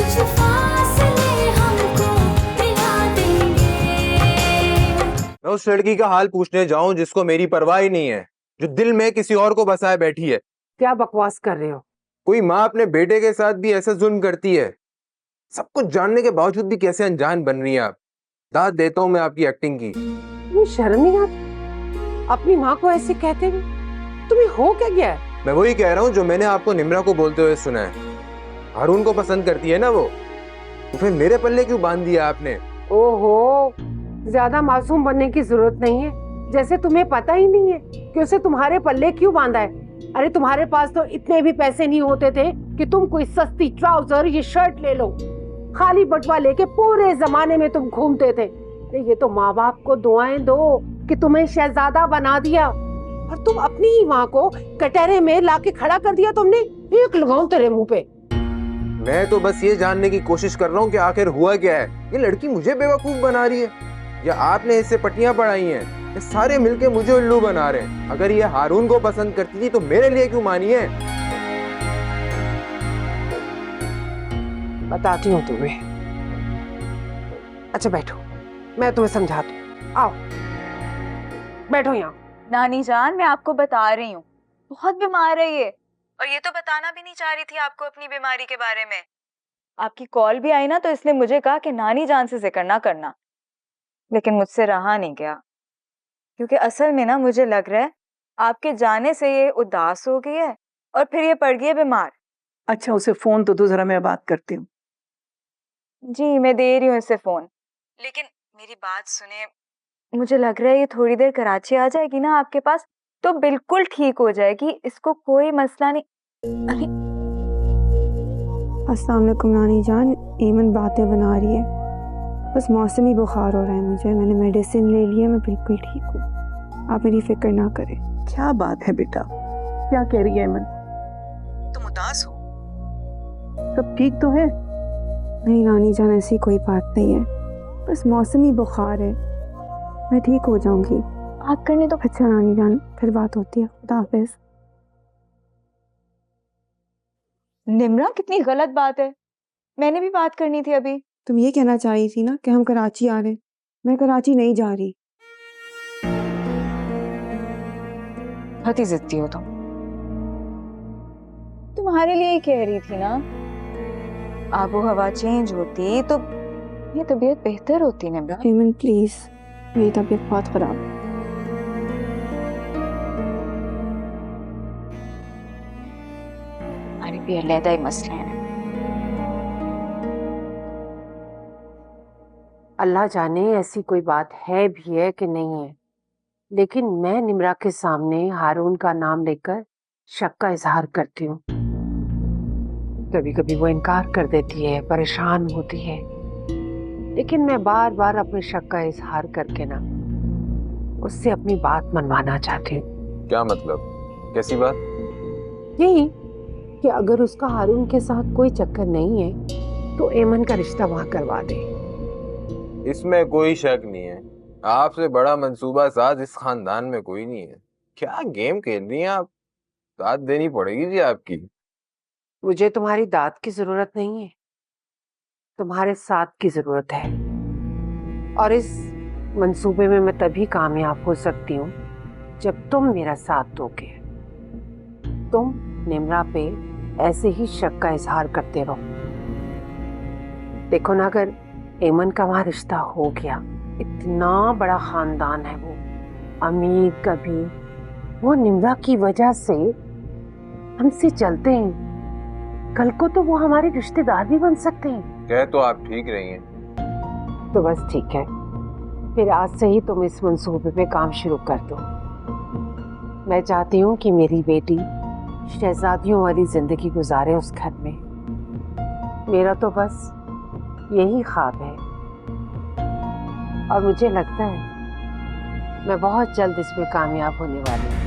कुछ फासले हमको मिला देंगे। मैं उस लड़की का हाल पूछने जाऊं जिसको मेरी परवाह ही नहीं है, जो दिल में किसी और को बसाए बैठी है। क्या बकवास कर रहे हो? कोई माँ अपने बेटे के साथ भी ऐसा जुल्म करती है? सब कुछ जानने के बावजूद भी कैसे अनजान बन रही है आप? दाद देता हूँ मैं आपकी एक्टिंग की। तुम्हें शर्म नहीं आती अपनी माँ को ऐसे कहते हुए? तुम्हें हो क्या गया है? मैं वही कह रहा हूँ जो मैंने आपको निम्रा को बोलते हुए सुना है। हारून को पसंद करती है ना वो, तो फिर मेरे पल्ले क्यों बांध दिया आपने? ओहो, ज्यादा मासूम बनने की जरूरत नहीं है। जैसे तुम्हें पता ही नहीं है कि उसे तुम्हारे पल्ले क्यों बांधा है। अरे तुम्हारे पास तो इतने भी पैसे नहीं होते थे कि तुम कोई सस्ती ट्राउजर ये शर्ट ले लो। खाली बटवा लेके पूरे जमाने में तुम घूमते थे। ये तो माँ बाप को दुआएं दो कि तुम्हें शहजादा बना दिया, और तुम अपनी ही माँ को कटहरे में लाके खड़ा कर दिया तुमने। एक लगाऊं तेरे मुंह पे। मैं तो बस ये जानने की कोशिश कर रहा हूँ कि आखिर हुआ क्या है। ये लड़की मुझे बेवकूफ बना रही है या आपने इससे पट्टियां पढ़ाई हैं? ये सारे मिलके मुझे उल्लू बना रहे हैं। अगर ये हारून को पसंद करती थी तो मेरे लिए क्यों मानी है? बताती हूँ तुम्हें। अच्छा बैठो, मैं तुम्हें समझाती हूँ। आओ बैठो यहाँ। नानी जान, मैं आपको बता रही हूँ, बहुत बीमार है ये, और ये तो बताना भी नहीं चाह रही थी आपको अपनी बीमारी के बारे में। आपकी कॉल भी आई ना, तो इसलिए मुझे कहा कि नानी जान से जिक्र ना करना, लेकिन मुझसे रहा नहीं गया, क्योंकि असल में ना मुझे लग रहा है आपके जाने से ये उदास हो गई है और फिर ये पड़ गई है बीमार। अच्छा उसे फोन तो दो जरा, मैं बात करती हूँ। जी मैं दे रही हूँ इसे फोन, लेकिन मेरी बात सुने, मुझे लग रहा है ये थोड़ी देर कराची आ जाएगी ना आपके पास तो बिल्कुल ठीक हो जाएगी, इसको कोई मसला नहीं। अरे अस्सलाम वालेकुम नानी जान, ईमन बातें बना रही है। बस मौसमी बुखार हो रहा है मुझे, मैंने मेडिसिन ले ली है, मैं बिल्कुल ठीक हूँ। आप मेरी फिक्र ना करें। क्या बात है बेटा, क्या कह रही है अमन? तुम उदास हो? सब ठीक तो है? नहीं नानी जान, ऐसी कोई बात नहीं है, बस मौसमी बुखार है, मैं ठीक हो जाऊंगी। आप करने तो। अच्छा नानी जान, फिर बात होती है, खुदा हाफिज। निम्रा, कितनी गलत बात है, मैंने भी बात करनी थी अभी। तुम ये कहना चाह रही थी ना कि हम कराची आ रहे हैं। मैं कराची नहीं जा रही। बहुत ही जिद्दी हो तुम। तुम्हारे लिए ही कह रही थी ना, आबो हवा चेंज होती तो ये तबीयत बेहतर होती। निम्रा ईमन प्लीज, मेरी तबीयत बहुत खराब है। हमारे भी अलहदा ही मसले हैं। अल्लाह जाने ऐसी कोई बात है भी है कि नहीं है, लेकिन मैं निम्रा के सामने हारून का नाम लेकर शक का इजहार करती हूँ। कभी कभी वो इनकार कर देती है, परेशान होती है, लेकिन मैं बार बार अपने शक का इजहार करके ना उससे अपनी बात मनवाना चाहती हूँ। क्या मतलब? कैसी बात? यही कि अगर उसका हारून के साथ कोई चक्कर नहीं है तो एमन का रिश्ता वहां करवा दे। इसमें कोई शक नहीं है, आपसे बड़ा मंसूबा साज इस खानदान में कोई नहीं है। क्या गेम खेल रही हैं आप? दाद देनी पड़ेगी जी आपकी। मुझे तुम्हारी दाद की जरूरत नहीं है, तुम्हारे साथ की जरूरत है, और इस मंसूबे में मैं तभी कामयाब हो सकती हूँ जब तुम मेरा साथ दोगे। तुम निम्रा पे ऐसे ही शक का इजहार करते रहो। देखो ना, अगर एमन का वहां रिश्ता हो गया, इतना बड़ा खानदान है वो, अमीर कभी, वो निम्रा की वजह से हमसे चलते हैं, कल को तो वो हमारे रिश्तेदार भी बन सकते हैं। कह तो आप ठीक रही हैं। तो बस ठीक है, फिर आज से ही तुम इस मंसूबे पे काम शुरू कर दो। मैं चाहती हूँ कि मेरी बेटी शहजादियों वाली जिंदगी गुजारे उस घर में। मेरा तो बस यही ख्वाब है, और मुझे लगता है मैं बहुत जल्द इसमें कामयाब होने वाली हूँ।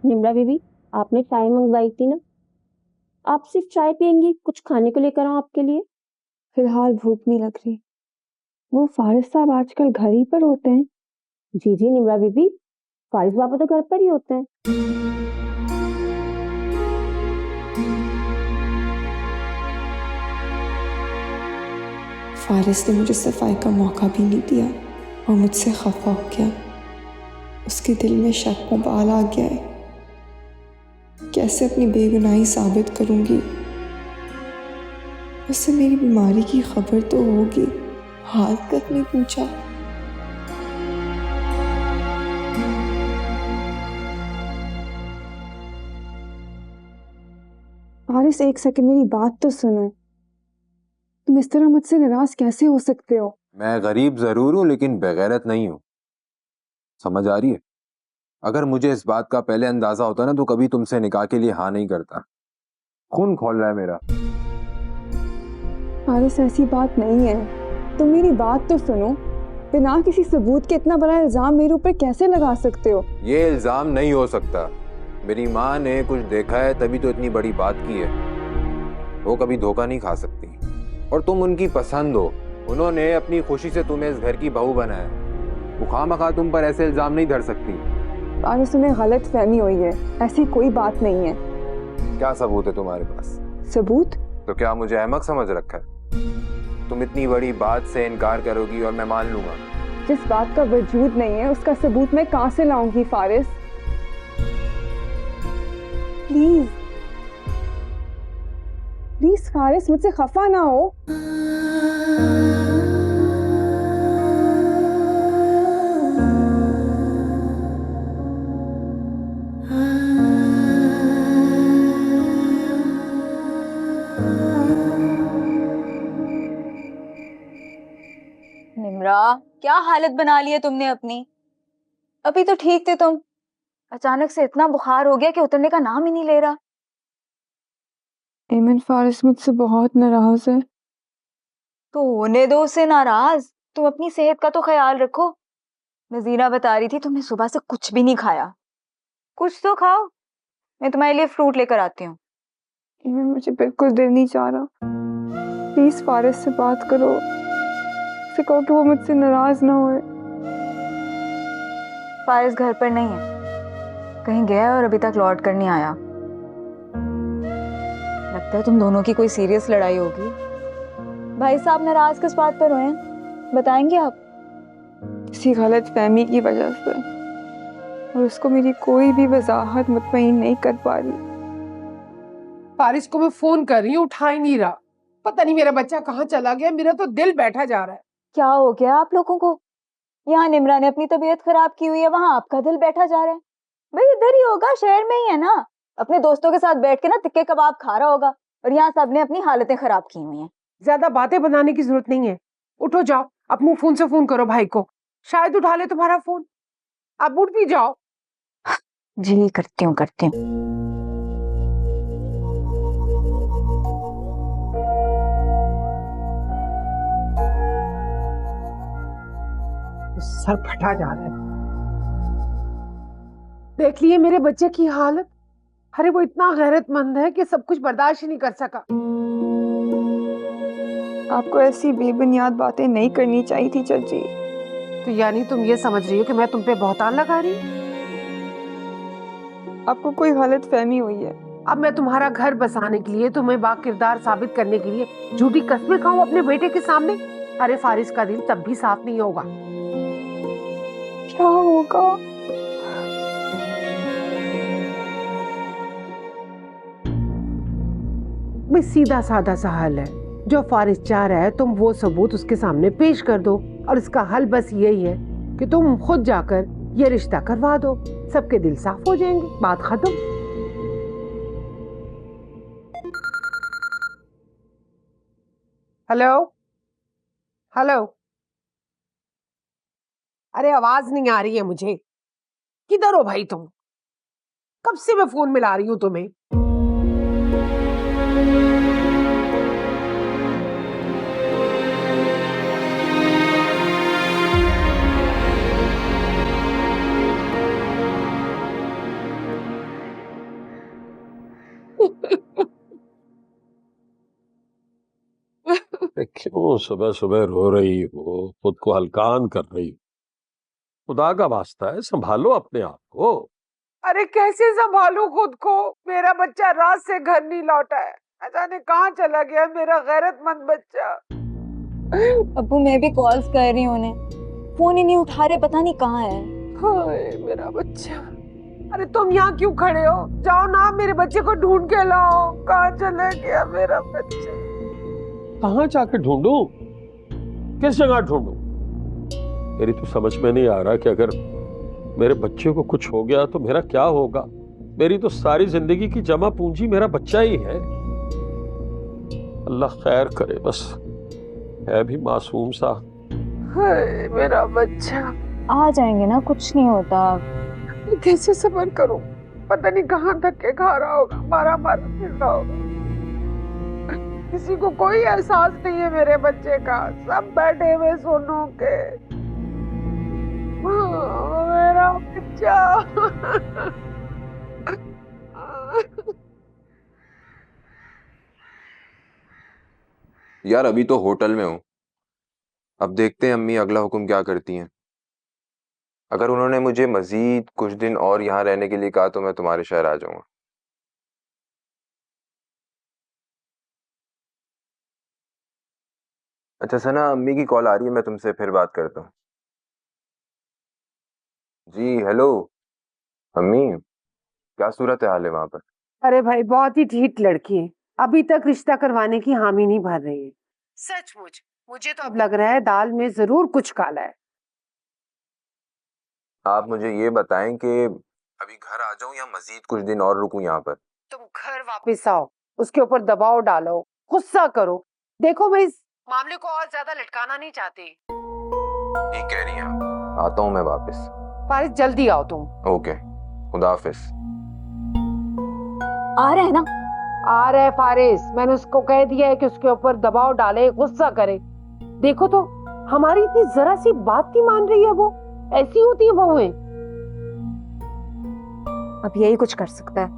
निम्रा बीबी, आपने चाय मंगवाई थी ना? आप सिर्फ चाय पियेंगी, कुछ खाने को लेकर आऊं आपके लिए? फिलहाल भूख नहीं लग रही। वो फारिस साहब आजकल घर ही पर होते हैं जी जी निम्रा बीबी, फारिस पापा तो घर पर ही होते हैं। फारिस ने मुझे सफाई का मौका भी नहीं दिया और मुझसे खफा हो गया। उसके दिल में शक बबाल आ गया है। कैसे अपनी बेगुनाही साबित करूंगी? उससे मेरी बीमारी की खबर तो होगी, हाल तक नहीं पूछा। फारिस एक सेकंड मेरी बात तो सुनो। तुम इस तरह मुझसे नाराज कैसे हो सकते हो? मैं गरीब जरूर हूं लेकिन बेगैरत नहीं हूं, समझ आ रही है? अगर मुझे इस बात का पहले अंदाजा होता ना तो कभी तुमसे निकाह के लिए हाँ नहीं करता। खून खोल रहा है मेरा। फारिस ऐसी बात नहीं है, तुम मेरी बात तो सुनो। बिना किसी सबूत के इतना बड़ा इल्जाम मेरे ऊपर कैसे लगा सकते हो? ये इल्जाम नहीं हो सकता। मेरी माँ ने कुछ देखा है तभी तो इतनी बड़ी बात की है। वो कभी धोखा नहीं खा सकती। और तुम उनकी पसंद हो, उन्होंने अपनी खुशी से तुम्हें इस घर की बहू बनाया। वो खामखा तुम पर ऐसे इल्जाम नहीं धर सकती। फारिस तुम्हें गलत फहमी हुई है, ऐसी कोई बात नहीं है। क्या सबूत है तुम्हारे पास? सबूत? तो क्या मुझे अहमक समझ रखा है? तुम इतनी बड़ी बात से इनकार करोगी और मैं मान लूंगा? जिस बात का वजूद नहीं है उसका सबूत मैं कहाँ से लाऊंगी फारिस? प्लीज प्लीज फारिस, मुझसे खफा ना हो। निम्रा, क्या हालत बना ली है तुमने अपनी? अभी तो ठीक थे तुम, अचानक से इतना बुखार हो गया कि उतरने का नाम ही नहीं ले रहा। एमन, फारिस मुझसे बहुत नाराज है। तो होने दो उसे नाराज, तुम अपनी सेहत का तो ख्याल रखो। नजीरा बता रही थी तुमने सुबह से कुछ भी नहीं खाया। कुछ तो खाओ, मैं तुम्हारे लिए फ्रूट लेकर आती हूँ। एमन, मुझे बिल्कुल दिल नहीं चाह रहा। प्लीज फारिस से बात करो, उसे कहो कि वो मुझसे नाराज ना होए। फारिस घर पर नहीं है, कहीं गया है और अभी तक लौट कर नहीं आया। लगता है तुम दोनों की कोई सीरियस लड़ाई होगी। भाई साहब नाराज किस बात पर हुए हैं, बताएंगे आप? किसी गलत फहमी की वजह से, और उसको मेरी कोई भी वजाहत मुतमईन नहीं कर पा रही। फारिस को मैं फोन कर रही हूँ, उठा ही नहीं रहा। पता नहीं मेरा बच्चा कहाँ चला गया, मेरा तो दिल बैठा जा रहा है। क्या हो गया आप लोगों को? यहाँ निम्रा ने अपनी तबीयत खराब की हुई है, वहां आपका दिल बैठा जा रहा है। भाई इधर ही होगा, शहर में ही है ना। अपने दोस्तों के साथ बैठ के ना टिक्के कबाब खा रहा होगा, और यहाँ सबने अपनी हालतें खराब की हुई हैं। ज्यादा बातें बनाने की जरूरत नहीं है। उठो, जाओ अपने फोन से फोन करो भाई को, शायद उठा ले तुम्हारा फोन। आप उठ भी जाओ। जी करती हूँ करती हूँ। सर फटा जा रहा है। देख लिए मेरे बच्चे की हालत। अरे वो इतना गैरतमंद है कि सब कुछ बर्दाश्त ही नहीं कर सका। आपको ऐसी बेबुनियाद बातें नहीं करनी चाहिए थी चाची। तो यानी तुम ये समझ रही हो कि मैं तुम पे बहतान लगा रही हूँ? आपको कोई गलत फहमी हुई है। अब मैं तुम्हारा घर बसाने के लिए, तुम्हें बाकिरदार साबित करने के लिए झूठी कस्में खाऊं अपने बेटे के सामने? अरे फारिस का दिल तब भी साफ नहीं होगा। क्या होगा? भाई सीधा साधा सा हल है। जो फारिस चाह रहा है तुम वो सबूत उसके सामने पेश कर दो, और इसका हल बस यही है कि तुम खुद जाकर ये रिश्ता करवा दो। सबके दिल साफ हो जाएंगे, बात खत्म। Hello hello. अरे आवाज नहीं आ रही है मुझे। किधर हो भाई तुम? कब से मैं फोन मिला रही हूँ तुम्हें। क्यों सुबह सुबह रो रही हो, खुद को हलकान कर रही हो? खुदा का वास्ता है, संभालो अपने आप को। अरे कैसे संभालूं खुद को? मेरा बच्चा रात से घर नहीं लौटा है। न जाने कहाँ चला गया मेरा गैरतमंद बच्चा। अब्बू मैं भी कॉल्स कर रही हूँ उन्हें, फोन ही नहीं उठा रहे, पता नहीं कहाँ है। हाय मेरा बच्चा। अरे तुम यहाँ क्यों खड़े हो? जाओ ना मेरे बच्चे को ढूंढ के लाओ। कहाँ चला गया मेरा बच्चा? कहाँ जाके ढूंढूं? किस जगह ढूंढूं? मेरी तो समझ में नहीं आ रहा कि अगर मेरे बच्चे को कुछ हो गया तो मेरा क्या होगा। मेरी तो सारी जिंदगी की जमा पूंजी मेरा बच्चा ही है। अल्लाह खैर करे, बस है भी मासूम सा। हाय मेरा बच्चा। आ जाएंगे ना, कुछ नहीं होता। कैसे सबर करूं? पता नहीं कहाँ धक्के खा रहा होगा, मारा मारा फिर रहा होगा। किसी को कोई एहसास नहीं है मेरे बच्चे का। सब बैठे हुए सोनू के। मेरा बच्चा। यार अभी तो होटल में हूँ, अब देखते हैं अम्मी अगला हुक्म क्या करती हैं। अगर उन्होंने मुझे मजीद कुछ दिन और यहाँ रहने के लिए कहा तो मैं तुम्हारे शहर आ जाऊंगा। अच्छा सना, अम्मी की कॉल आ रही है, मैं तुमसे फिर बात करता हूँ। जी हेलो अम्मी, क्या सूरत हाल है वहां पर? अरे भाई बहुत ही ढीठ लड़की है, अभी तक रिश्ता करवाने की हामी नहीं भर रही है। सचमुच मुझे तो अब लग रहा है दाल में जरूर कुछ काला है। आप मुझे ये बताएं कि अभी घर आ जाऊं या मजीद कुछ दिन और रुकूं यहाँ पर? तुम घर वापस आओ, उसके ऊपर दबाव डालो, गुस्सा करो। देखो मैं इस मामले को और ज्यादा लटकाना नहीं चाहती। ठीक कह रही हैं आप, आता हूँ मैं वापस। फारिस जल्दी आओ तुम। ओके, खुदा हाफिज। आ रहा है ना? आ रहा है फारिस, मैंने उसको कह दिया है कि उसके ऊपर दबाव डाले, गुस्सा करे। देखो तो हमारी इतनी जरा सी बात नहीं मान रही है वो। ऐसी होती है बहुएं। अब यही कुछ कर सकता है।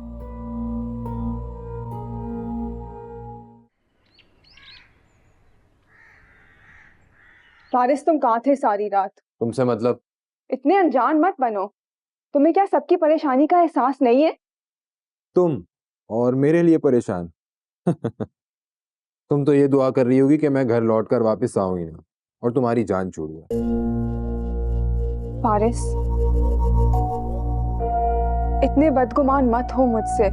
फारिस तुम कहाँ थे सारी रात? तुमसे मतलब? इतने अनजान मत बनो। तुम्हें क्या सबकी परेशानी का एहसास नहीं है? तुम और मेरे लिए परेशान? तुम तो ये दुआ कर रही होगी कि मैं घर लौटकर वापस आऊंगी ना और तुम्हारी जान छूट जाए। फारिस इतने बदगुमान मत हो मुझसे।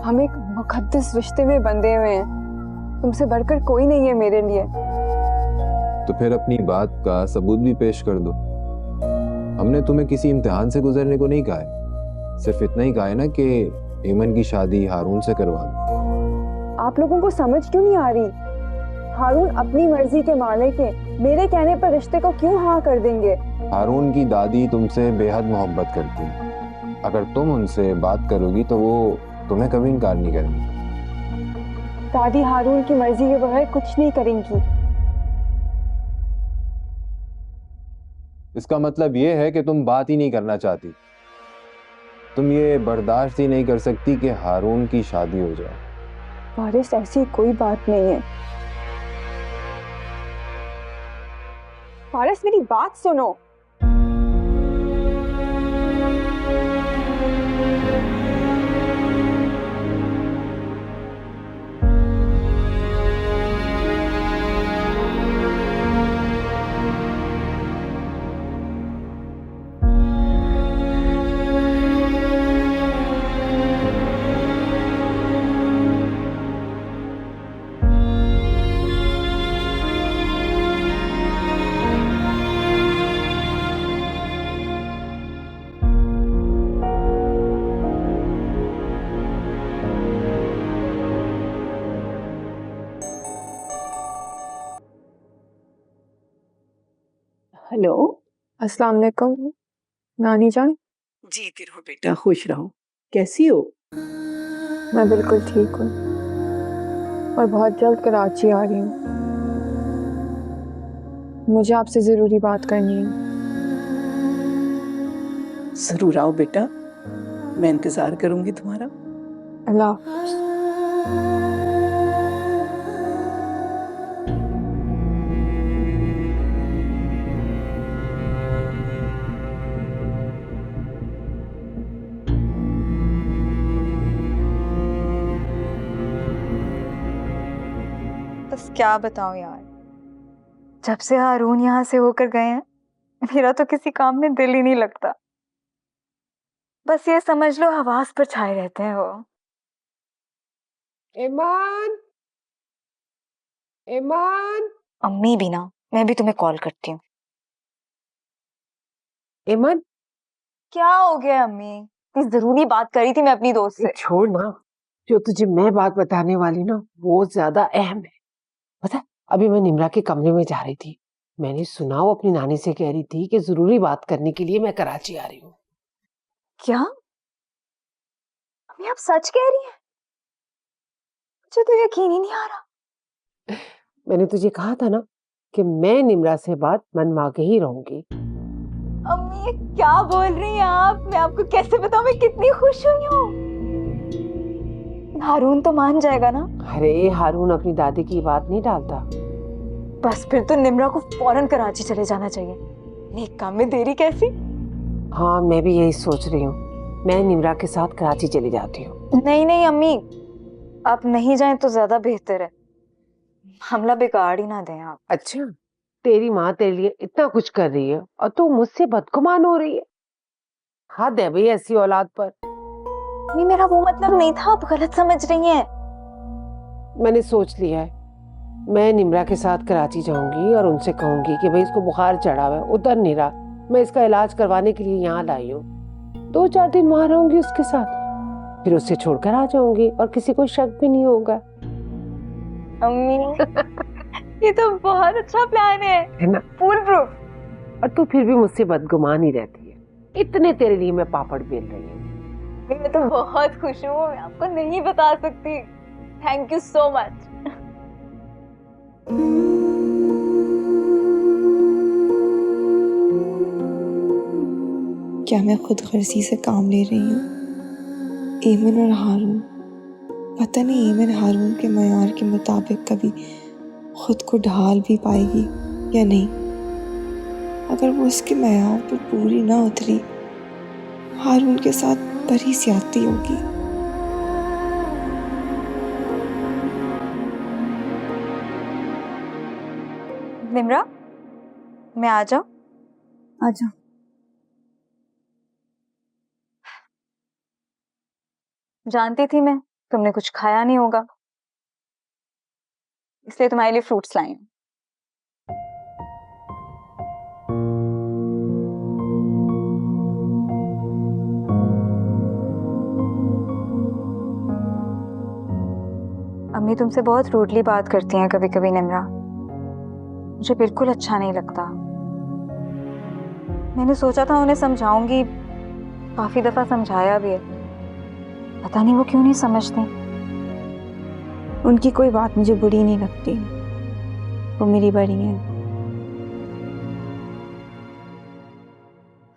हम एक मुकद्दस रिश्ते में बंधे हुए हैं, तुमसे बढ़कर कोई नहीं है मेरे लिए। तो फिर अपनी बात का सबूत भी पेश कर दो। हमने तुम्हें किसी इम्तिहान से गुजरने को नहीं कहा है, सिर्फ इतना ही कहा है ना कि ऐमन की शादी हारून से करवा दो। आप लोगों को समझ क्यों नहीं आ रही? हारून अपनी मर्जी के मालिक है, मेरे कहने पर रिश्ते को क्यों हाँ कर देंगे? हारून की दादी तुमसे बेहद मोहब्बत करती है, अगर तुम उनसे बात करोगी तो वो तुम्हें कभी इनकार नहीं करेंगी। दादी हारून की मर्जी के बगैर कुछ नहीं करेंगी। इसका मतलब ये है कि तुम बात ही नहीं करना चाहती। तुम ये बर्दाश्त ही नहीं कर सकती कि हारून की शादी हो जाए। फारिस ऐसी कोई बात नहीं है। फारिस मेरी बात सुनो। हेलो, अस्सलाम वालेकुम नानी जान। जीती रहो बेटा, खुश रहो। कैसी हो? मैं बिल्कुल ठीक हूँ और बहुत जल्द कराची आ रही हूँ। मुझे आपसे ज़रूरी बात करनी है। जरूर आओ बेटा, मैं इंतजार करूंगी तुम्हारा। अल्लाह हाफ़िज़। बस क्या बताऊं यार, जब से हारून यहाँ से होकर गए हैं मेरा तो किसी काम में दिल ही नहीं लगता। बस ये समझ लो हवास पर छाए रहते हैं वो। ईमान, ईमान, अम्मी भी ना, मैं भी तुम्हें कॉल करती हूँ। ईमान, क्या हो गया अम्मी? इतनी जरूरी बात करी थी मैं अपनी दोस्त ये से। छोड़ ना। जो तुझे मैं बात बताने वाली ना वो ज्यादा अहम है। पता है, अभी मैं निम्रा के कमरे में जा रही थी, मैंने सुना वो अपनी नानी से कह रही थी कि जरूरी बात करने के लिए मैं कराची आ रही हूँ। क्या अम्मी आप सच कह रही हैं? मुझे तो यकीन ही नहीं आ रहा। मैंने तुझे कहा था ना कि मैं निम्रा से बात मनवा के ही रहूंगी। अम्मी ये क्या बोल रही हैं आप? मैं आपको कैसे बताऊं मैं कितनी खुश हुई हूँ। हारून तो मान जाएगा ना? अरे हारून अपनी दादी की बात नहीं डालता। बस फिर तो निम्रा को फौरन कराची चले जाना चाहिए। नेक काम में देरी कैसी? हाँ मैं भी यही सोच रही हूँ, मैं निम्रा के साथ कराची चली जाती हूँ। नहीं नहीं अम्मी, आप नहीं जाएं तो ज्यादा बेहतर है। हमला बिगाड़ ही ना दें आप। अच्छा, तेरी माँ तेरे लिए इतना कुछ कर रही है और तू मुझसे बदगुमान हो रही है। हद है भाई ऐसी औलाद पर। अम्मी मेरा वो मतलब नहीं था, आप गलत समझ रही हैं। मैंने सोच लिया है, मैं निम्रा के साथ कराची जाऊंगी और उनसे कहूंगी कि भाई इसको बुखार चढ़ा हुआ है, उतर नहीं रहा, मैं इसका इलाज करवाने के लिए यहाँ लाई हूँ। 2-4 दिन वहां रहूंगी उसके साथ, फिर उससे छोड़कर आ जाऊंगी और किसी को शक भी नहीं होगा। अम्मी ये तो बहुत अच्छा प्लान है ना? Full proof. और तू फिर भी मुझसे बदगुमान ही रहती है। इतने तेरे लिए मैं पापड़ बेल रही हूँ। मैं तो बहुत खुश हूँ, मैं आपको नहीं बता सकती। Thank you so much. क्या मैं खुद गर्जी से काम ले रही हूँ? एमन और हारून, पता नहीं एमन हारून के मयार के मुताबिक कभी खुद को ढाल भी पाएगी या नहीं। अगर वो उसके मयार पर पूरी ना उतरी, हारून के साथ बड़ी ज्यादती होगी। निम्रा, मैं आ जाऊं? आजा। जानती थी मैं तुमने कुछ खाया नहीं होगा, इसलिए तुम्हारे लिए फ्रूट्स लाई हूं। अम्मी तुमसे बहुत रूडली बात करती हैं कभी कभी निम्रा, मुझे बिल्कुल अच्छा नहीं लगता। मैंने सोचा था उन्हें समझाऊंगी, काफी दफा समझाया भी है, पता नहीं वो क्यों नहीं समझती। उनकी कोई बात मुझे बुरी नहीं लगती, वो मेरी बड़ी है।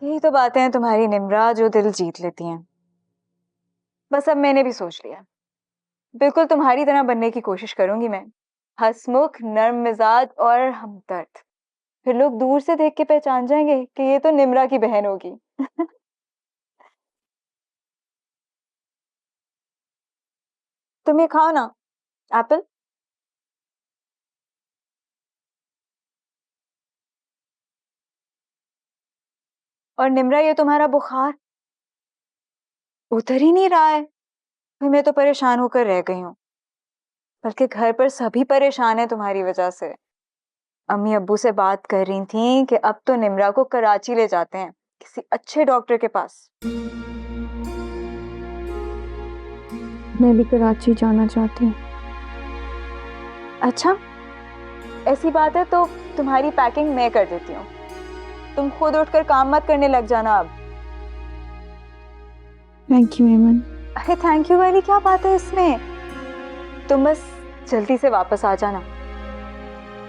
यही तो बातें हैं तुम्हारी निम्रा जो दिल जीत लेती हैं। बस अब मैंने भी सोच लिया, बिल्कुल तुम्हारी तरह बनने की कोशिश करूंगी मैं, हंसमुख, नर्म मिजाज और हमदर्द। फिर लोग दूर से देख के पहचान जाएंगे कि ये तो निम्रा की बहन होगी। तुम ये खाओ ना, एप्पल। और निम्रा ये तुम्हारा बुखार उतर ही नहीं रहा है। फिर मैं तो परेशान होकर रह गई हूँ, बल्कि घर पर सभी परेशान है तुम्हारी वजह से। अम्मी अब्बू से बात कर रही थी कि अब तो निम्रा को कराची ले जाते हैं किसी अच्छे डॉक्टर के पास। मैं भी कराची जाना चाहती हूँ। अच्छा, ऐसी बात है तो तुम्हारी पैकिंग मैं कर देती हूँ, तुम खुद उठकर काम मत करने लग जाना अब। थैंक यू एमन। अरे थैंक यू वाली क्या बात है इसमें, तुम बस जल्दी से वापस आ जाना,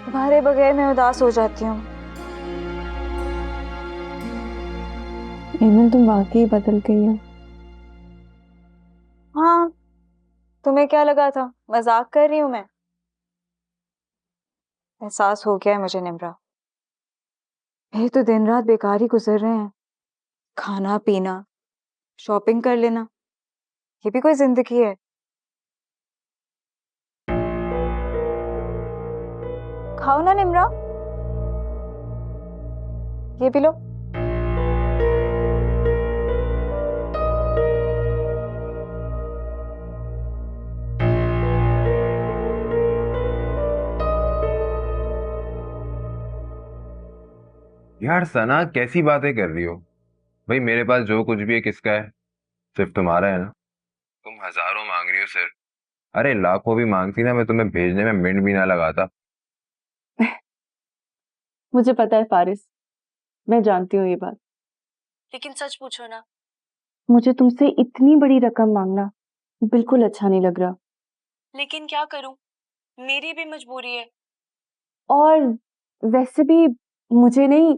तुम्हारे बगैर मैं उदास हो जाती हूँ। एमन तुम वाकई बदल गई हो। हाँ, तुम्हें क्या लगा था मजाक कर रही हूँ मैं? एहसास हो गया है मुझे निम्रा, ये तो दिन रात बेकार ही गुजर रहे हैं। खाना पीना, शॉपिंग कर लेना, ये भी कोई जिंदगी है? खाओ ना निम्रा, ये पी लो। यार सना, कैसी बातें कर रही हो? भाई मेरे पास जो कुछ भी है किसका है? सिर्फ तुम्हारा है ना? तुम हजारों मांग रही हो सर। अरे लाखों भी मांगती ना, मैं तुम्हें भेजने में मिनट भी ना लगाता। मुझे पता है फारिस, मैं जानती हूँ ये बात, लेकिन सच पूछो ना, मुझे तुमसे इतनी बड़ी रकम मांगना बिल्कुल अच्छा नहीं लग रहा। लेकिन क्या करूं, मेरी भी मजबूरी है। और वैसे भी मुझे नहीं,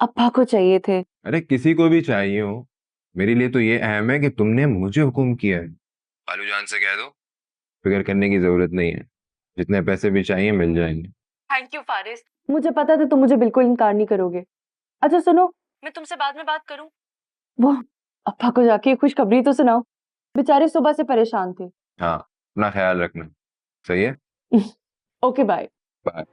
अब्बा को चाहिए थे। अरे किसी को भी चाहिए हो, मेरे लिए तो ये अहम है कि तुमने मुझे हुक्म किया है। बालू जान से कह दो, फिक्र करने की जरूरत नहीं है, जितने पैसे भी चाहिए मिल जाएंगे। थैंक यू फारिस, मुझे पता था तुम मुझे बिल्कुल इनकार नहीं करोगे। अच्छा सुनो, मैं तुमसे बाद में बात करूं? वो अब्बा को जाके खुशखबरी तो सुनाओ, बेचारे सुबह से परेशान थे। हाँ, अपना ख्याल रखना। सही है। Okay bye. बाय।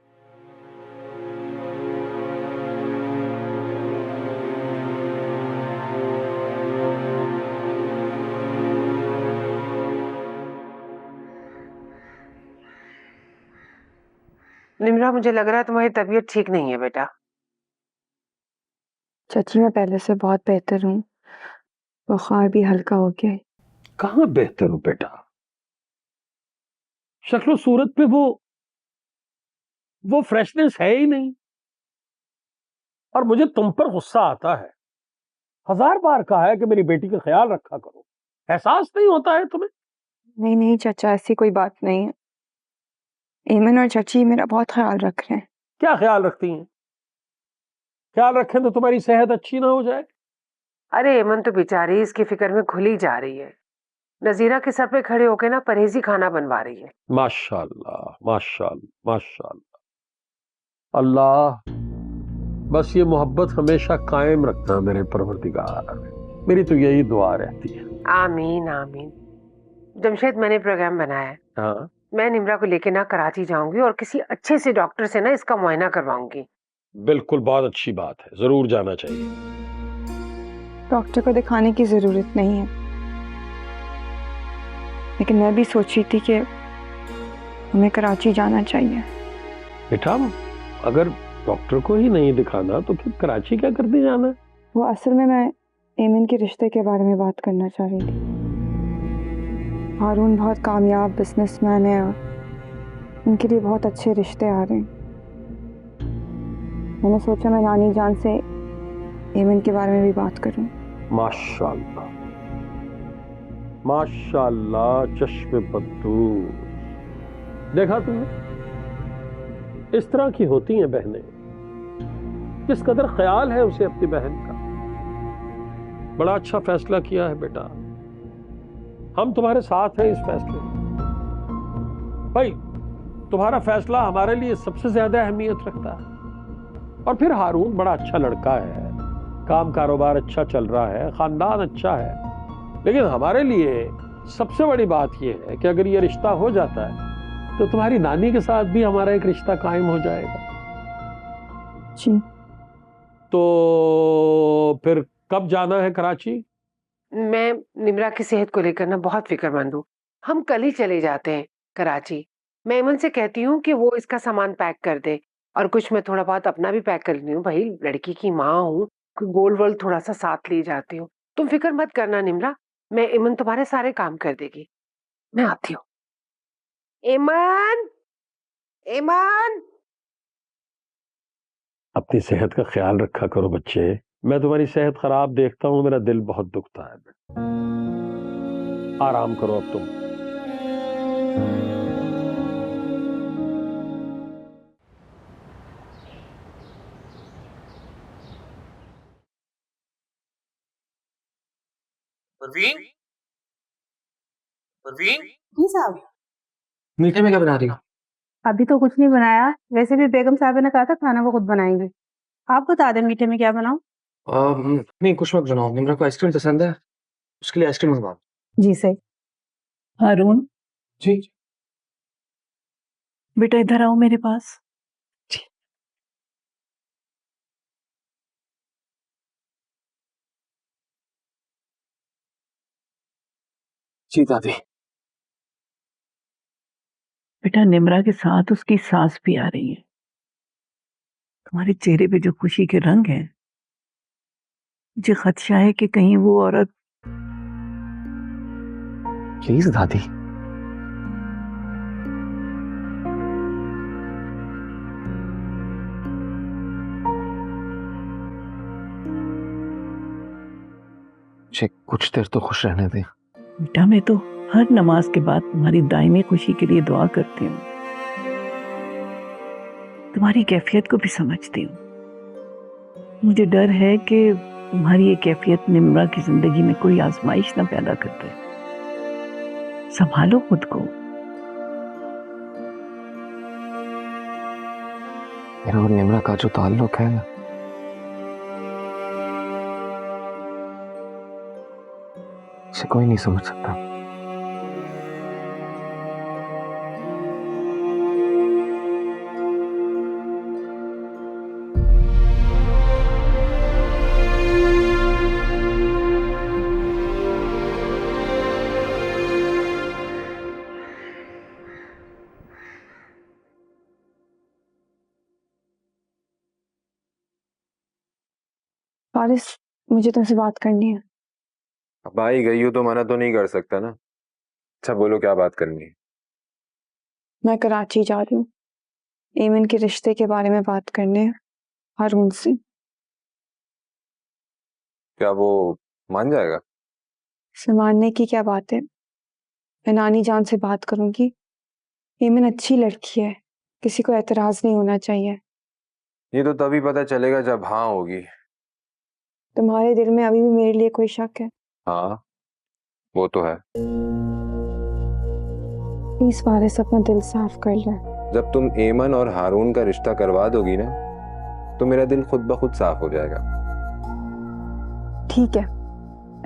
निम्रा, मुझे लग रहा है तुम्हारी तबीयत ठीक नहीं है बेटा। चाची मैं पहले से बहुत बेहतर हूँ, बुखार भी हल्का हो गया है। कहाँ बेहतर हो बेटा, शक्लो सूरत पे वो फ्रेशनेस है ही नहीं। और मुझे तुम पर गुस्सा आता है। 1000 बार कहा है कि मेरी बेटी का ख्याल रखा करो, एहसास नहीं होता है तुम्हें? नहीं नहीं चाचा, ऐसी कोई बात नहीं है। एमन और चाची मेरा बहुत ख्याल रख रहे हैं। क्या ख्याल रखती हैं? ख्याल रखें तो तुम्हारी सेहत अच्छी ना हो जाए? अरे एमन तो बेचारी इसकी फिक्र में खुली जा रही है। नजीरा के सर पे खड़े होकर ना परहेजी खाना बनवा रही है। माशाल्लाह माशाल्लाह माशाल्लाह। अल्लाह बस ये मोहब्बत हमेशा कायम रखना मेरे परवरदिगार, मेरी तो यही दुआ रहती है। आमीन आमीन। जमशेद, मैंने प्रोग्राम बनाया है। हाँ, मैं निम्रा को लेके ना कराची जाऊंगी और किसी अच्छे से डॉक्टर से ना इसका मुआयना करवाऊंगी। बिल्कुल, बहुत अच्छी बात है, जरूर जाना चाहिए। डॉक्टर को दिखाने की जरूरत नहीं है, लेकिन मैं भी सोच रही थी कि हमें कराची जाना चाहिए। बेटा, अगर डॉक्टर को ही नहीं दिखाना तो फिर कराची क्या करने जाना है? वो असल में मैं एमन के रिश्ते के बारे में बात करना चाह रही थी। हारून बहुत कामयाब बिजनेसमैन है और उनके लिए बहुत अच्छे रिश्ते आ रहे हैं। मैंने सोचा मैं नानी जान से एमन के बारे में भी बात करूं। माशाल्लाह माशाल्लाह, चश्मे बद्दू। देखा तुमने, इस तरह की होती हैं बहनें। किस कदर ख्याल है उसे अपनी बहन का। बड़ा अच्छा फैसला किया है बेटा, हम तुम्हारे साथ हैं इस फैसले में। भाई तुम्हारा फैसला हमारे लिए सबसे ज्यादा अहमियत रखता है। और फिर हारून बड़ा अच्छा लड़का है, काम कारोबार अच्छा चल रहा है, खानदान अच्छा है। लेकिन हमारे लिए सबसे बड़ी बात यह है कि अगर ये रिश्ता हो जाता है तो तुम्हारी नानी के साथ भी हमारा एक रिश्ता कायम हो जाएगा। जी। तो फिर कब जाना है कराची? मैं निम्रा की सेहत को लेकर ना बहुत फिक्रमंद हूँ। हम कल ही चले जाते हैं कराची। मैं एमन से कहती हूँ कि वो इसका सामान पैक कर दे और कुछ मैं थोड़ा बहुत अपना भी पैक कर लेती हूँ। भाई लड़की की माँ हूँ, गोल्ड वोल्ड थोड़ा सा साथ ले जाती हूँ। तुम फिक्र मत करना निम्रा, मैं एमन तुम्हारे सारे काम कर देगी। मैं आती हूँ। एमन, एमन। अपनी सेहत का ख्याल रखा करो बच्चे। मैं तुम्हारी सेहत खराब देखता हूँ, मेरा दिल बहुत दुखता है। आराम करो अब तुम। परवीन, परवीन, जी साहब। मीठे में क्या बना रही हो? अभी तो कुछ नहीं बनाया, वैसे भी बेगम साहब ने कहा था खाना वो खुद बनाएंगे। आप बता दें मीठे में क्या बनाऊं? नहीं कुछ मत बनाओ, निम्रा को आइसक्रीम पसंद है, उसके लिए आइसक्रीम मंगवाओ। जी सही। हारून जी। बेटा इधर आओ मेरे पास। जी दादी। बेटा निम्रा के साथ उसकी सास भी आ रही है। तुम्हारे चेहरे पे जो खुशी के रंग हैं, मुझे खदशा है कि कहीं वो औरत। प्लीज दादी। मुझे कुछ देर तो खुश रहने दे। बेटा मैं तो हर नमाज के बाद तुम्हारी दायमी खुशी के लिए दुआ करती हूँ, तुम्हारी कैफियत को भी समझती हूँ। मुझे डर है कि तुम्हारी ये कैफियत निम्रा की जिंदगी में कोई आजमाइश ना पैदा कर दे। संभालो खुद को। मेरा और निम्रा का जो ताल्लुक है, इसे कोई नहीं समझ सकता। फारिस, मुझे तुमसे बात करनी है। अब आई गई हो तो मना तो नहीं कर सकता ना। अच्छा बोलो, क्या बात करनी है? मैं कराची जा रही हूँ, एमन के रिश्ते के बारे में बात करने हारून से। क्या वो मान जाएगा? इसमें मानने की क्या बात है? मैं नानी जान से बात करूंगी। एमन अच्छी लड़की है, किसी को एतराज नहीं होना चाहिए। ये तो तभी पता चलेगा जब हाँ होगी। तुम्हारे दिल में अभी भी मेरे लिए कोई शक है? हाँ वो तो है। प्लीज फारिस, अपना दिल साफ कर ले। जब तुम एमन और हारून का रिश्ता करवा दोगी ना, तो मेरा दिल खुद ब खुद साफ हो जाएगा। ठीक है,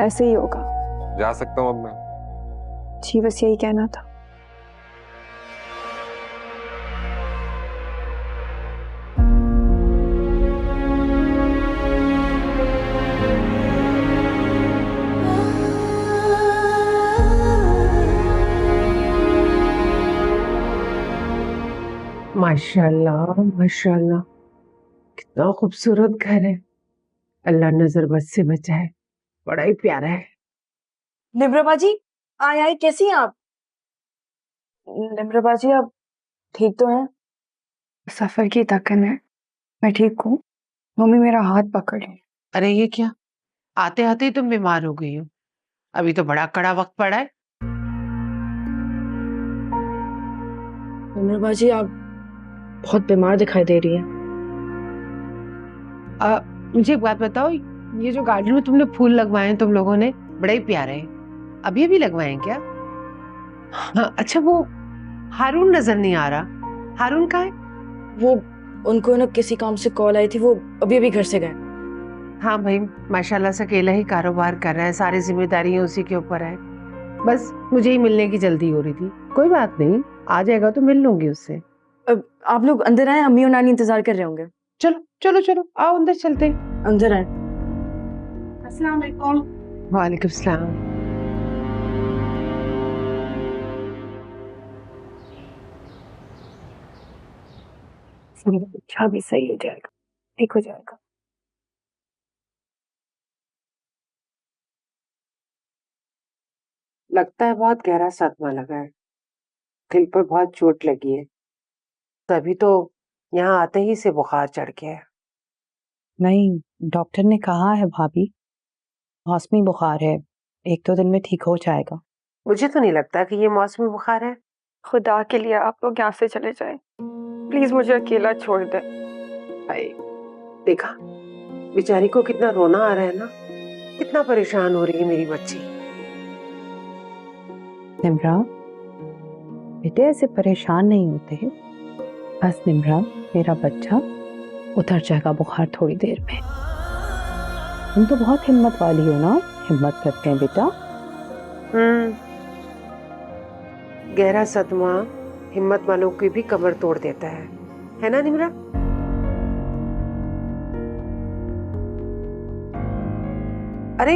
ऐसे ही होगा। जा सकता हूँ अब मैं? जी बस यही कहना था। माशाल्लाह माशाल्लाह, कितना खूबसूरत घर है। अल्लाह नजर बद से बचाए, बड़ा ही प्यारा है। निम्रा बाजी, आए आए, कैसी हैं आप? निम्रा बाजी, आप ठीक तो हैं? सफर की थकन है, मैं ठीक हूँ। मम्मी मेरा हाथ पकड़ ली। अरे ये क्या, आते आते ही तुम बीमार हो गई हो? अभी तो बड़ा कड़ा वक्त पड़ा है। निम्रा बाजी, आप बहुत बीमार दिखाई दे रही हैं। मुझे एक बात बताओ, ये जो गार्डन में तुमने फूल लगवाए हैं तुम लोगों ने, बड़े ही प्यारे हैं। अभी अभी लगवाए हैं क्या? हाँ, अच्छा वो हारून नजर नहीं आ रहा। हारून कहाँ है? वो उनको ना किसी काम से कॉल आई थी, वो अभी अभी घर से गए। हाँ भाई, माशाल्लाह से अकेला ही कारोबार कर रहा है, सारी जिम्मेदारियां उसी के ऊपर है। बस मुझे ही मिलने की जल्दी हो रही थी। कोई बात नहीं, आ जाएगा तो मिल लूंगी उससे। अब आप लोग अंदर आए, अम्मी और नानी इंतजार कर रहे होंगे। चलो चलो चलो, आओ अंदर चलते हैं। अंदर आए। अस्सलाम वालेकुम। वालेकुम सलाम। अच्छा भी सही हो जाएगा, ठीक हो जाएगा। लगता है बहुत गहरा सदमा लगा है, दिल पर बहुत चोट लगी है, तभी तो यहाँ आते ही से बुखार चढ़ गया है। नहीं, डॉक्टर ने कहा है भाभी, मौसमी बुखार है, 1-2 दिन में ठीक हो जाएगा। मुझे तो नहीं लगता कि ये मौसमी बुखार है। खुदा के लिए आप लोग यहाँ से चले जाएं, प्लीज मुझे अकेला छोड़ दें। भाई देखा, बेचारी को कितना रोना आ रहा है ना, कितना परेशान हो रही है मेरी बच्ची। निम्रा बेटे, ऐसे परेशान नहीं होते हैं। बस निम्रा, मेरा बच्चा उतर जाएगा बुखार थोड़ी देर में। तुम तो बहुत हिम्मत वाली हो ना, हिम्मत करते हैं बेटा। गहरा सदमा हिम्मत वालों की भी कमर तोड़ देता है ना निम्रा? अरे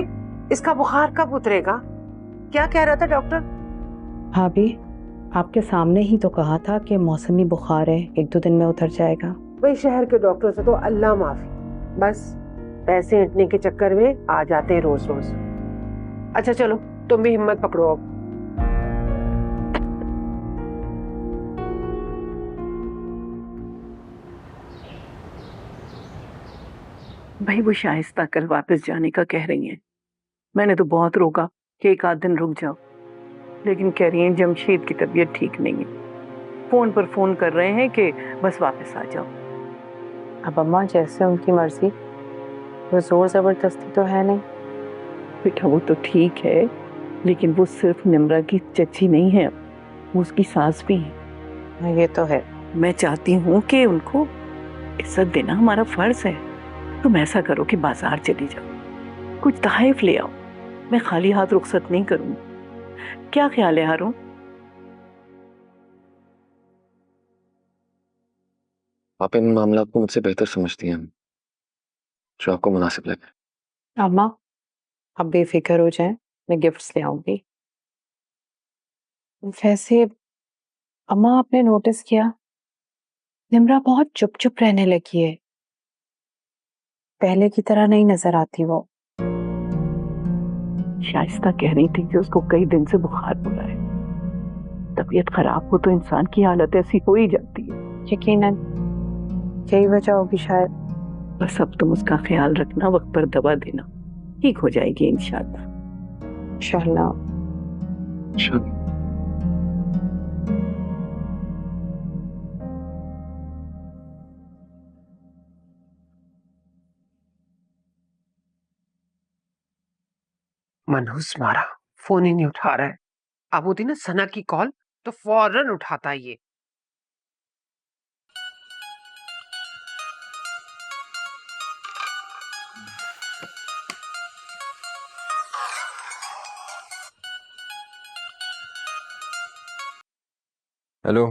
इसका बुखार कब उतरेगा? क्या कह रहा था डॉक्टर? भाभी, आपके सामने ही तो कहा था कि मौसमी बुखार है, 1-2 दिन में उतर जाएगा। भाई शहर के डॉक्टर से तो अल्लाह माफी, बस पैसे ऐंठने के चक्कर में आ जाते हैं रोज रोज। अच्छा चलो तुम भी हिम्मत पकड़ो अब। भाई वो शाइस्ता कल वापस जाने का कह रही हैं। मैंने तो बहुत रोका कि 1 आध दिन रुक जाओ, लेकिन कह रही हैं जमशेद की तबीयत ठीक नहीं है। फोन पर फोन कर रहे हैं कि बस वापस आ जाओ। अब अम्मा जैसे उनकी मर्जी, वो जोर जबरदस्ती तो है नहीं। बेटा वो तो ठीक है, लेकिन वो सिर्फ निम्रा की चच्ची नहीं है, वो उसकी सास भी है। ये तो है। मैं चाहती हूँ कि उनको इज्जत देना हमारा फर्ज है। तुम ऐसा करो कि बाजार चली जाओ, कुछ तहफ़ ले आओ। मैं खाली हाथ रुखसत नहीं करूंगी। क्या ख्याल है हारून? आप इन मामला को मुझसे बेहतर समझती हैं, जो आपको मुनासिब लगे। अम्मा आप बेफिक्र हो जाएं, मैं गिफ्ट्स ले आऊंगी। वैसे अम्मा आपने नोटिस किया, निम्रा बहुत चुप चुप रहने लगी है, पहले की तरह नहीं नजर आती वो। शाइस्ता कह रही थी कि उसको कई दिन से बुखार हो रहा है। तबीयत खराब हो तो इंसान की हालत ऐसी हो ही जाती है। यकीनन यही वजह होगी शायद। बस अब तुम उसका ख्याल रखना, वक्त पर दवा देना, ठीक हो जाएगी इंशाल्लाह। इंशाल्लाह। मनहूस मारा, फोन ही नहीं उठा रहा है। अब होती ना सना की कॉल तो फौरन उठाता ये। हेलो।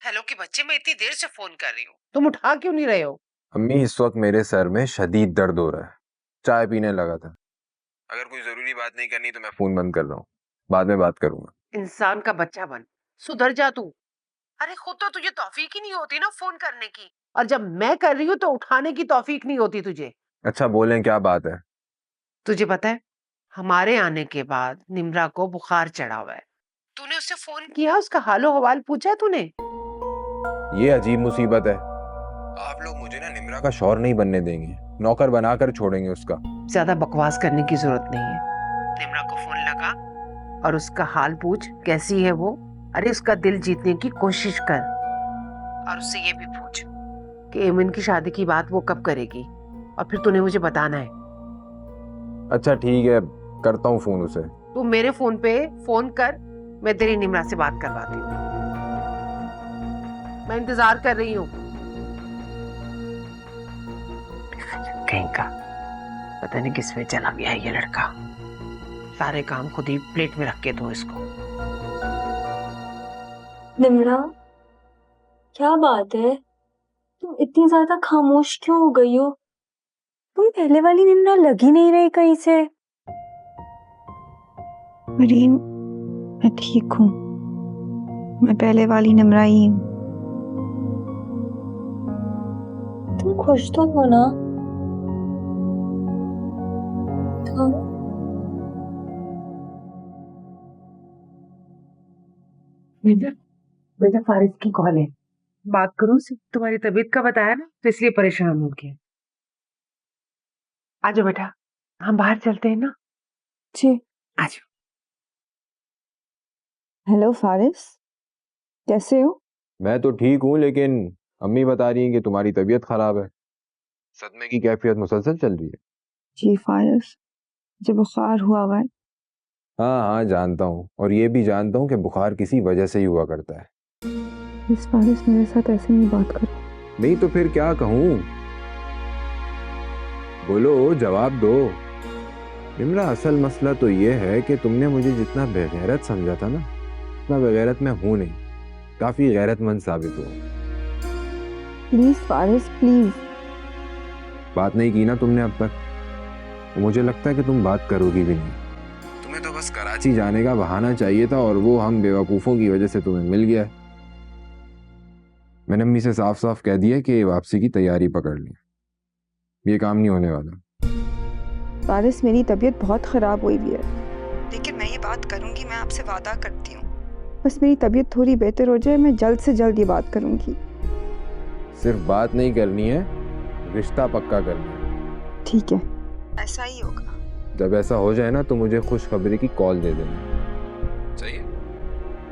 हेलो के बच्चे, मैं इतनी देर से फोन कर रही हूँ, तुम उठा क्यों नहीं रहे हो? अम्मी इस वक्त मेरे सर में शदीद दर्द हो रहा है, चाय पीने लगा था। अगर कोई जरूरी बात नहीं करनी तो मैं फोन बंद कर रहा हूँ, बाद में बात करूंगा। इंसान का बच्चा बन, सुधर जा तू। अरे खुद तो तुझे तौफीक ही नहीं होती ना फोन करने की, और जब मैं कर रही हूँ तो उठाने की तौफीक नहीं होती तुझे। अच्छा बोलें, क्या बात है? तुझे पता है हमारे आने के बाद निम्रा को बुखार चढ़ा हुआ है। तूने उससे फोन किया, उसका हालो हवाल पूछा है तूने? ये अजीब मुसीबत है। आप लोग मुझे ना निम्रा का शौहर नहीं बनने देंगे, नौकर बनाकर छोड़ेंगे उसका। ज्यादा बकवास करने की जरूरत नहीं है। निम्रा को फोन लगा और उसका हाल पूछ, कैसी है वो। अरे उसका दिल जीतने की कोशिश कर, और उससे ये भी पूछ कि एमन की शादी की बात वो कब करेगी, और फिर तूने मुझे बताना है। अच्छा ठीक है, करता हूँ फोन उसे। तू मेरे फोन पे फोन कर, मैं तेरी निम्रा से बात करवाती हूँ। मैं इंतजार कर रही हूँ। कहीं का पता नहीं किस में चला गया ये लड़का। सारे काम खुद ही प्लेट में रख के दो इसको। निम्रा, क्या बात है, तुम इतनी ज्यादा खामोश क्यों हो गई हो? तुम पहले वाली निम्रा लग ही नहीं रही कहीं से। मरीन, मैं ठीक हूँ, मैं पहले वाली निम्रा ही हूँ। तुम खुश तो हो ना? बेटा फारिस की कॉल है, बात करूं से? तुम्हारी तबीयत का बताया ना, तो इसलिए परेशान हो गया। आ जाओ बेटा, हम बाहर चलते हैं ना। जी आ जाओ। हेलो फारिस, कैसे हो? मैं तो ठीक हूँ, लेकिन अम्मी बता रही हैं कि तुम्हारी तबीयत खराब है, सदमे की कैफियत मुसलसल चल रही है। जी फारिस, मुझे बुखार हुआ हुआ है। हाँ हाँ जानता हूँ, और ये भी जानता हूँ कि बुखार किसी वजह से ही हुआ करता है। इस फारिस मेरे साथ ऐसे नहीं बात करो। नहीं तो फिर क्या कहूँ? बोलो, जवाब दो। निम्रा, असल मसला तो ये है कि तुमने मुझे जितना बेगैरत समझा था ना, उतना बेगैरत मैं हूं नहीं, काफी गैरतमंद साबित हुआ। Please Faris please. बात नहीं की ना तुमने अब तक, तो मुझे लगता है कि तुम बात करोगी भी नहीं। तुम्हें तो बस बस कराची जाने का बहाना चाहिए था और वो हम बेवकूफ़ों की वजह से तुम्हें मिल गया। मैंने अम्मी से साफ साफ कह दिया कि वापसी की तैयारी पकड़ ली, ये काम नहीं होने वाला। फारिस, मेरी तबीयत बहुत ख़राब हुई हुई है, लेकिन मैं ये बात करूँगी, मैं आपसे वादा करती हूँ। बस मेरी तबीयत थोड़ी बेहतर हो जाए, मैं जल्द से जल्द ये बात करूँगी। सिर्फ बात नहीं करनी है, रिश्ता पक्का करना है। ठीक है, ऐसा ही होगा। जब ऐसा हो जाए ना तो मुझे खुशखबरी की कॉल दे देना। सही है?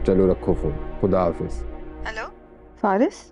चलो रखो फोन, खुदा हाफिज। हेलो फारिस,